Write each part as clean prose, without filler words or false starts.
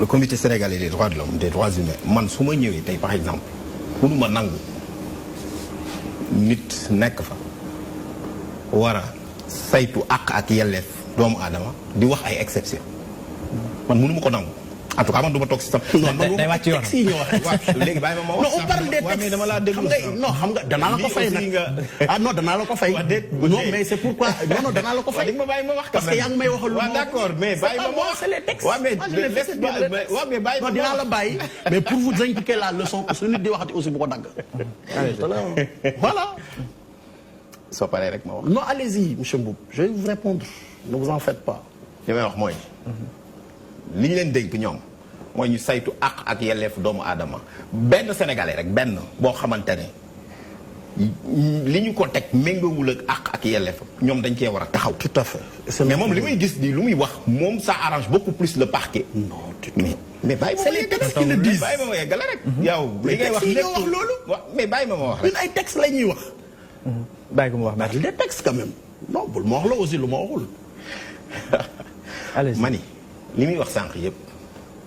le comité sénégalais des droits de l'homme des droits humains man su ma ñëwee tey par exemple mënuma nangu nit nekk fa war a saytu àq ak yelleef doomu aadama di wax ay exception man mënuma ko nangu en tout cas man du ma toog si sama. non day wàcc yoon léegi bàyyi ma wax. non on parle des textes mais dama laa déglu non xam nga danaa la ko fay nag. ah non danaa la ko fay. non mais c'est pourquoi non danaa la ko fay. ma bàyyi ma wax parce que yaa ngi may waxal lu ma. waaw d'accord mais bàyyi ma wax c'est les textes. waaw mais bàyyi non dinaa la bàyyi. mais pour vous indiquer la leçon que su nit di waxati aussi bu ko dagg. voilà. soo paree rek ma wax. non allez-y monsieur Mboup je vais vous répondre ne vous en faites pas. li may wax mooy. li ñu leen dénk ñoom. mooy ñu saytu àq ak yelleef doomu aadama benn sénégalais rek benn boo xamante ne li ñu ko teg méngoowul ak àq ak yelleef ñoom dañ cee war a taxaw. tout à fait. mais moom li muy gis nii lu muy wax moom ça arrange beaucoup plus le parquet. non mais bàyyi ma c'est les textes qui le disent. bàyyi ma ma yeggale rek. yow li ngay wax lépp wax loolu. waaw mais bàyyi ma wax rek. ñun ay textes la ñuy wax. bàyyi ko mu wax mais les textes quand même. non bul ma wax la aussi lu ma waxul. allez-y mani li muy wax sànq yëpp.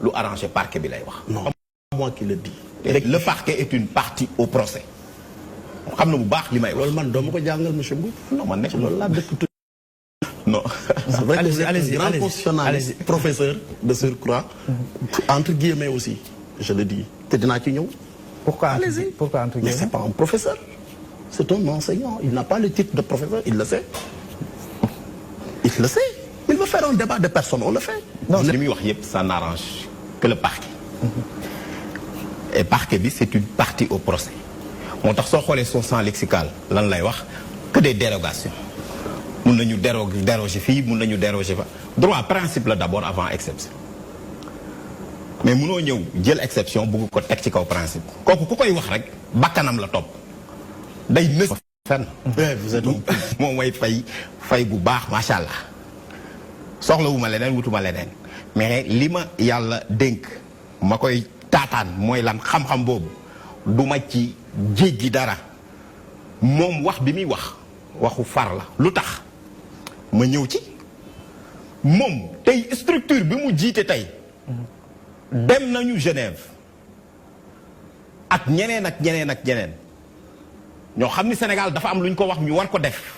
lu arrangé parquet bi lay wax. non moi qui le dis. le parquet est une partie au procès. xam na bu baax li may wax. loolu man doo ma ko jàngal monsieur Mboup. non man nekk loolu laa dëkk non. c'est vrai que vous êtes allez-y, un grand allez-y, constitutionnaliste, allez-y. professeur de surcroît. Entre guillemets aussi, je le dis. te dinaa ci ñëw. pourquoi Allez-y. pourquoi entre Mais guillemets c'est pas un professeur. C'est un enseignant. Il n'a pas le titre de professeur. Il le sait. Il le sait. Il veut faire un débat de personnes. On le fait. non li muy wax yëpp ça n'arrange que le parquet. et parquet bi c'est une partie au procès. moo tax soo xoolee son champ lexical lan lay wax que des dérogations. mun nañu déroger fii mun nañu déroger fa droit principe la d'abord avant exception. mais munoo ñëw jël exception bugg ko teg ci kaw principe. kooku ku koy wax rek bakkanam la topp. day nës fenn. vous êtes moom mooy fay bu baax macha allah. soxlawuma leneen wutuma leneen. mais li ma yàlla dénk ma koy taataan mooy lan xam-xam boobu du ma ci jéggi dara moom wax bi muy wax waxu far la lu tax ma ñëw ci moom tey structure bi mu jiite tey dem nañu Genève ak ñeneen ak ñeneen ak ñeneen ñoo xam ni Sénégal dafa am lu ñu ko wax ñu war ko def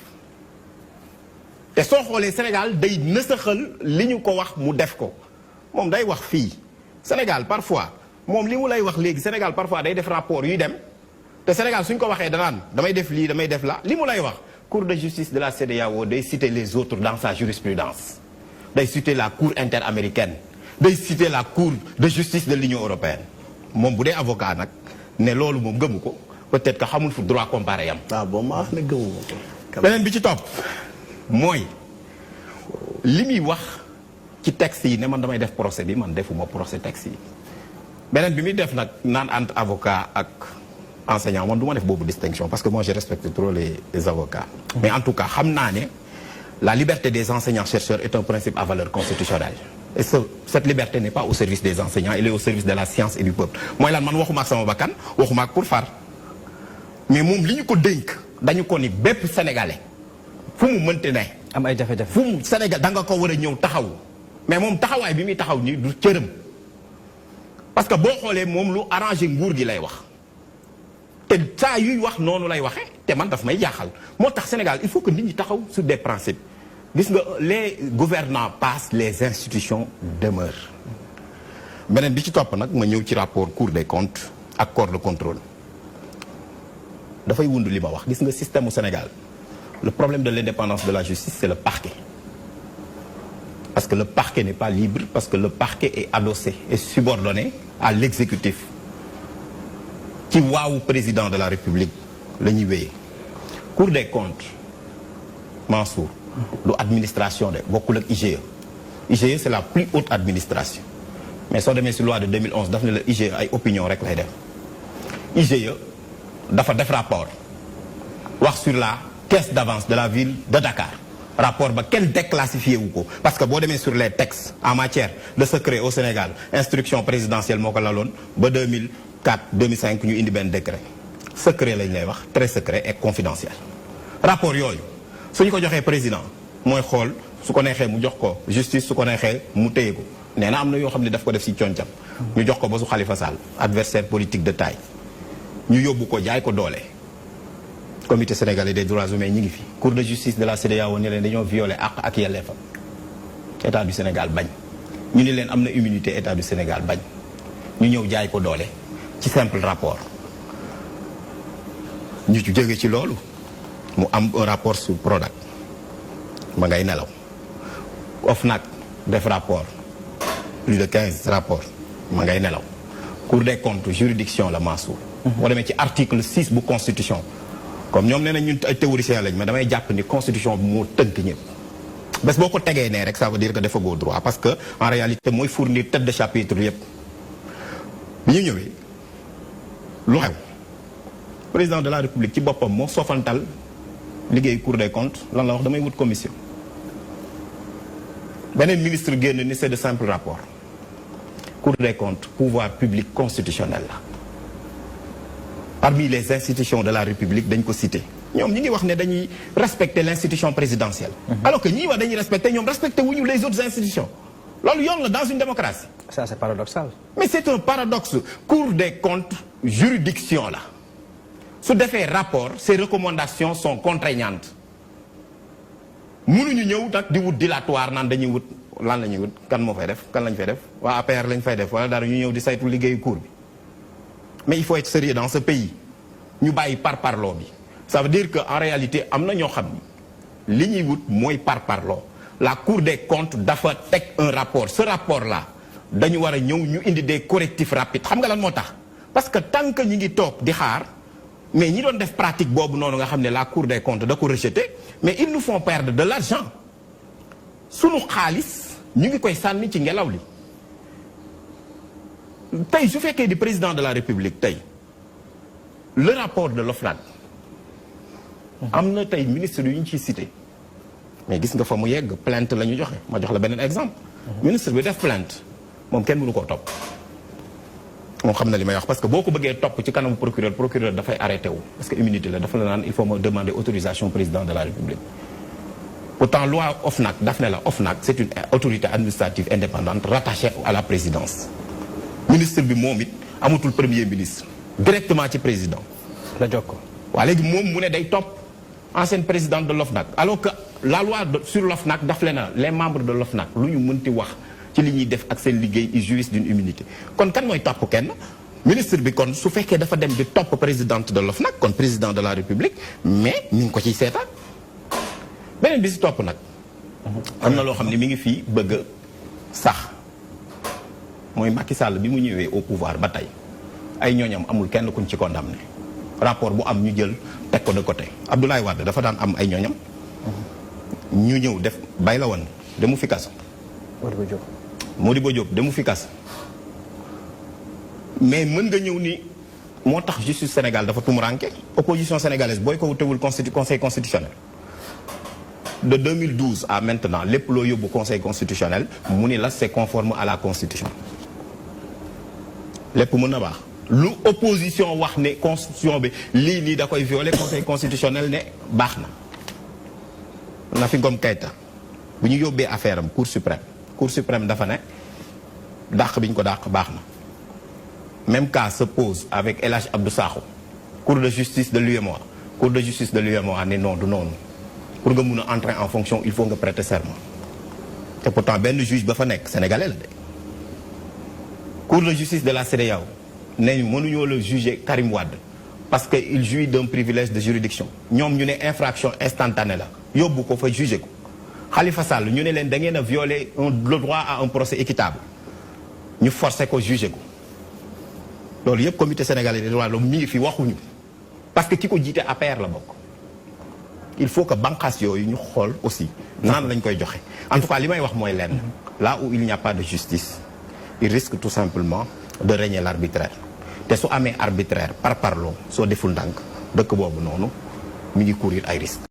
te soo xoolee Sénégal day nësaxal li ñu ko wax mu def ko moom day wax fii Sénégal parfois moom li mu lay wax léegi Sénégal parfois day def rapport yuy dem te Sénégal suñ ko waxee danaan damay def lii damay def la li mu lay wax Cour de justice de la CEDEAO day citer les autres dans sa jurisprudence day citer la Cour interaméricaine day citer la Cour de justice de l'Union européenne moom bu dee avocat nag ne loolu moom gëmu ko peut-être que xamul fu droit comparé yam. ah bon ma wax ne gëmu ko. beneen bi ci topp mooy li muy wax ci texte yi ne man damay def procès bi man defuma procès texte yi beneen bi muy def nag naan entre avocat ak enseignant man du ma def boobu distinction parce que moi je respecte trop les avocats. mais en tout cas xam naa ne la liberté des enseignants chercheurs est un principe à valeur constitutionnelle et cette liberté n'est pas au service des enseignants elle est au service de la science et du peuple mooy lan man waxuma ak sama bakkan waxuma ak pour far mais moom li ñu ko dénk dañu ko ni bépp sénégalais fu mu mënti ne. am ay jafe-jafe fu mu Sénégal da nga ko war a ñëw taxaw mais moom taxawaay bi muy taxaw nii du cëram parce que boo xoolee moom lu arrangé nguur gi lay wax te saa yuy wax noonu lay waxee te man daf may jaaxal moo tax Sénégal il faut que nit ñi taxaw sur des principes gis nga les gouvernants passent les institutions demeurent. beneen bi ci topp nag ma ñëw ci rapport Cour des comptes ak corps de contrôle dafay wund li ma wax gis nga système au Sénégal le problème de l'indépendance de la justice c'est le parquet. Parce que le parquet n'est pas libre, parce que le parquet est adossé et subordonné à l'exécutif. Qui waaw président de la République la ñuy wéyee. Cour des comptes Mansour lu administration de bokkul ak IGE. IGE c'est la plus haute administration. mais soo demee si loi de 2011 daf ne la IGE ay opinion rek lay def. IGE dafa def rapport wax sur la caisse d'avance de la ville de Dakar. rapport ba kenn déclassifié wu ko parce que boo demee sur les textes en matière de secret au Sénégal instruction présidentielle moo ko laloon ba 2004 2005 ñu indi benn décret secret lañ lay wax très secret et confidentiel. rapport yooyu suñu ko joxee président mooy xool su ko neexee mu jox ko justice su ko neexee mu téye ko nee na am na yoo xam ne daf ko def ci concam ñu jox ko ba su Khalifa Sall adversaire politique de taille ñu yóbbu ko jaay ko doole. comité sénégalais des droits humains ñi ngi fi cour de justice de la CEDEAO ne leen dañoo violé àq ak yelleefam état du Sénégal bañ ñu ne leen am na immunité état du Sénégal bañ ñu ñëw jaay ko doole ci simple rapport ñu ci jóge ci loolu mu am un rapport sur Prodac ma ngay nelaw OFNAC def rapport plus de 15 rapports ma ngay nelaw cour des comptes juridiction la Mansour boo demee ci article 6 bu constitution comme ñoom nee na ñun ay théoriciens lañ mais damay jàpp ni constitution bi moo tënk ñëpp bés boo ko tegee nee rek ça veut dire que dafa go droit parce que en réalité mooy fournir tête de chapitre yëpp bi ñu ñëwee lu xew président de la république ci boppam moo sofantal liggéey cour des comptes lan la wax damay wut commission beneen ministre génn ni c'est de simple rapport cour des comptes pouvoir public constitutionnel la parmi les institutions de la république dañ ko cité ñoom ñi ngi wax ne dañuy respecter l'institution présidentielle alors que ñii wax dañuy respecter ñoom respecter wuñu les autres institutions loolu yoon la dans une démocratie. Ça c'est paradoxal. mais c'est un paradoxe cour des comptes juridiction la su defee rapport ces recommandations sont contraignantes mënuñu ñëw nag di wut dilatoire naan dañuy wut lan la ñuy wut kan moo fay def kan lañ fay def waa APR lañ fay def wala dara ñu ñëw di saytu liggéeyu cour bi mais il faut être sérieux dans ce pays ñu bàyyi parparloo bi ça veut dire que en réalité am na ñoo xam ni li ñuy wut mooy parparloo la cour des comptes dafa teg un rapport ce rapport là dañu war a ñëw ñu indi des correctifs rapides xam nga lan moo tax parce que tant que ñi ngi toog di xaar mais ñi doon def pratique boobu noonu nga xam ne la cour des comptes da ko rejeté mais ils nous font perdre de l'argent sunu xaalis ñu ngi koy sànni ci ngelaw li tey su fekkee di président de la république tey le rapport de l'OFNAC am na tey ministre yu ñu ciy cité mais gis nga fa mu yegg plainte la ñu joxe ma jox la beneen exemple ministre bi def plainte moom kenn mënu koo topp moom xam na li may wax parce que boo ko bëggee topp ci kanamu procureur dafay arrêté wu parce que immunité la dafa la naan il faut me demander autorisation président de la république pourtant loi OFNAC daf ne la OFNAC c'est une autorité administrative indépendante rattachée à la présidence ministre bi moom it amatul premier ministre directement ci président la jokko waa léegi moom mu ne day topp ancienne présidente de l'OFNAC alors que la loi sur l'OFNAC daf leen les membres de l'OFNAC lu ñu mënti wax ci li ñuy def ak seen liggéey ils jouissent d'une immunité kon kan mooy topp kenn ministre bi kon su fekkee dafa dem di topp présidente de l'OFNAC kon président de la république mais ñu ngi ko ciy seetaan beneen bi si topp nag am na loo xam ne mi ngi fii bëgg sax mooy Macky Sall bi mu ñëwee au pouvoir ba tey ay ñooñam amul kenn kuñ ci condamné rapport bu am ñu jël teg ko de côté Abdoulaye Wade dafa daan am ay ñooñam ñu ñëw def bay la woon demu fi kaso Modibo Diop demu fi kaso mais mën nga ñëw ni moo tax justice Sénégal dafa tumuranke opposition sénégalaise booy ko wutewul conseil constitutionnel de 2012 à maintenant lépp loo yóbbu conseil constitutionnel mu ni la c'est conforme à la constitution lépp mën na baax lu opposition wax ne constitution bi lii da koy violer conseil constitutionnel ne baax na Nafi Ngom Keïta bu ñu yóbbee affaire am cour suprême dafa ne dàq bi ñu ko dàq baax na même cas se pose avec El Hadj Abdou Sakho cour de justice de l'UEMOA ne non du noonu pour nga mun a entrer en fonction il faut nga prêter serment te pourtant benn juge ba fa nekk sénégalais la de cour de justice de la CEDEAO ne mënuñoo la juger Karim Wade parce que il jouit d'un privilège de juridiction ñoom ñu ne infraction instantanée la yóbbu ko fa juger ko Khalifa Sall ñu ne leen da ngeen a violer le droit à un procès équitable ñu forcer ko juger ko loolu yëpp comité sénégalais des droits de l'homme mi ngi fi waxuñu parce que ki ko jiite APR la bokk il faut que banqaas yooyu ñu xool aussi naan lañ koy joxe en tout cas li may wax mooy lenn là où il n'y a pas de justice il risque tout simplement de régner l'arbitraire te su amee arbitraire par parloo soo deful ndànk dëkk boobu noonu mi ngi courir ay risques